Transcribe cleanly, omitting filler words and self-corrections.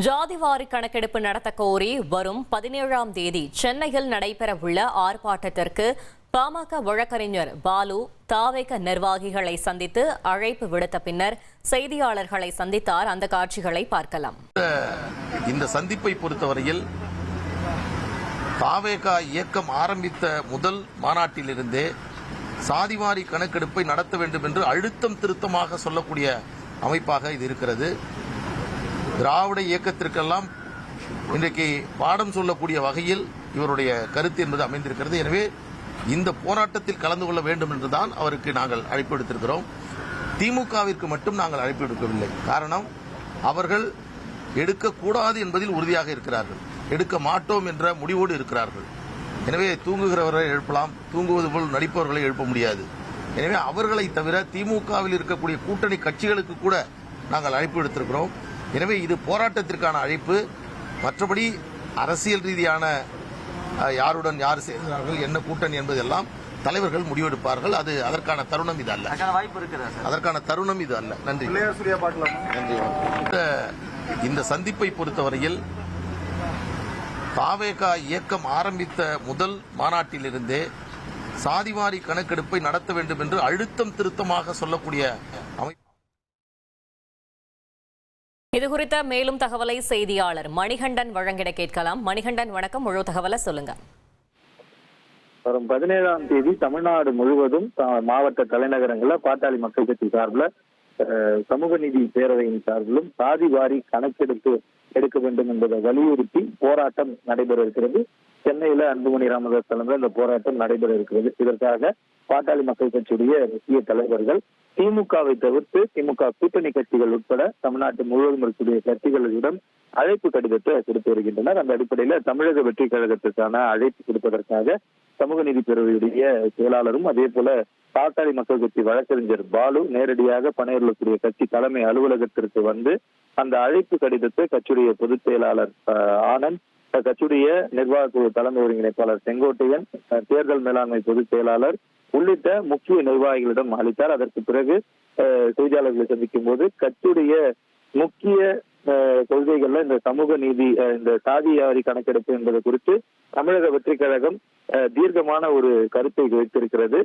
ஜாதிவாரி கணக்கெடுப்பு நடத்த கோரி வரும் 17ஆம் தேதி சென்னையில் நடைபெறவுள்ள ஆர்ப்பாட்டத்திற்கு பாமக வழக்கறிஞர் பாலு தாவேக நிர்வாகிகளை சந்தித்து அழைப்பு விடுத்த பின்னர் செய்தியாளர்களை சந்தித்தார். அந்த காட்சிகளை பார்க்கலாம். இந்த சந்திப்பை பொறுத்தவரையில் தாவேக இயக்கம் ஆரம்பித்த முதல் மாநாட்டிலிருந்தே சாதிவாரி கணக்கெடுப்பை நடத்த வேண்டும் என்று அழுத்தம் திருத்தமாக சொல்லக்கூடிய அமைப்பாக இது இருக்கிறது. திராவிட இயக்கத்திற்கெல்லாம் இன்றைக்கு பாடம் சொல்லக்கூடிய வகையில் இவருடைய கருத்து என்பது அமைந்திருக்கிறது. எனவே இந்த போராட்டத்தில் கலந்து கொள்ள வேண்டும் என்றுதான் அவருக்கு நாங்கள் அழைப்பு எடுத்திருக்கிறோம். திமுகவிற்கு மட்டும் நாங்கள் அழைப்பு எடுக்கவில்லை. காரணம், அவர்கள் எடுக்கக்கூடாது என்பதில் உறுதியாக இருக்கிறார்கள், எடுக்க மாட்டோம் என்ற முடிவோடு இருக்கிறார்கள். எனவே தூங்குகிறவர்களை எழுப்பலாம், தூங்குவது போல் நடிப்பவர்களை எழுப்ப முடியாது. எனவே அவர்களை தவிர திமுகவில் இருக்கக்கூடிய கூட்டணி கட்சிகளுக்கு கூட நாங்கள் அழைப்பு எடுத்திருக்கிறோம். எனவே இது போராட்டத்திற்கான அழைப்பு. மற்றபடி அரசியல் ரீதியான யாருடன் யார் சேர்கிறார்கள், என்ன கூட்டணி என்பதெல்லாம் தலைவர்கள் முடிவெடுப்பார்கள். அது அதற்கான தருணம் இது அல்ல. அதற்கான தருணம் இது அல்ல. நன்றி. நன்றி. இந்த சந்திப்பை பொறுத்தவரையில் தாவேக இயக்கம் ஆரம்பித்த முதல் மாநாட்டிலிருந்தே சாதிவாரி கணக்கெடுப்பை நடத்த வேண்டும் என்று அழுத்தம் திருத்தமாக சொல்லக்கூடிய அமைப்பு. இதுகுறித்த மேலும் தகவலை செய்தியாளர் மணிகண்டன் வழங்கிட கேட்கலாம். மணிகண்டன், வணக்கம். முழு தகவலை சொல்லுங்க. வரும் 17ஆம் தேதி தமிழ்நாடு முழுவதும் மாவட்ட தலைநகரங்களில் பாட்டாளி மக்கள் கட்சி சார்பில் சமூக நீதி பேரவையின் சார்பிலும் சாதிவாரி கணக்கெடுப்பு எடுக்க வேண்டும் என்பதை வலியுறுத்தி போராட்டம் நடைபெற இருக்கிறது. சென்னையில அன்புமணி ராமதாஸ் தலைமையில் இந்த போராட்டம் நடைபெற இருக்கிறது. இதற்காக பாட்டாளி மக்கள் கட்சியுடைய முக்கிய தலைவர்கள் திமுகவை தவிர்த்து திமுக கூட்டணி கட்சிகள் உட்பட தமிழ்நாட்டு முழுவதும் இருக்கக்கூடிய கட்சிகளிடம் அழைப்பு கடிதத்தை கொடுத்து வருகின்றனர். அந்த அடிப்படையில தமிழக வெற்றி கழகத்திற்கான அழைப்பு கொடுப்பதற்காக சமூக நீதி பேரவையுடைய செயலாளரும் அதே போல பாட்டாளி மக்கள் கட்சி வழக்கறிஞர் பாலு நேரடியாக பணியாற்றக்கூடிய இருக்கக்கூடிய கட்சி தலைமை அலுவலகத்திற்கு வந்து அந்த அழைப்பு கடிதத்தை கட்சியுடைய பொதுச் செயலாளர் ஆனந்த், கட்சியுடைய நிர்வாக குழு தலைமை ஒருங்கிணைப்பாளர் செங்கோட்டையன், தேர்தல் மேலாண்மை பொதுச் செயலாளர் உள்ளிட்ட முக்கிய நிர்வாகிகளிடம் அளித்தார். அதற்கு பிறகு செய்தியாளர்களை சந்திக்கும் போது கட்சியுடைய முக்கிய கொள்கைகள்ல இந்த சமூக நீதி, இந்த சாதிவாரி கணக்கெடுப்பு என்பது குறித்து தமிழக வெற்றி கழகம் தீர்க்கமான ஒரு கருத்தை வைத்திருக்கிறது.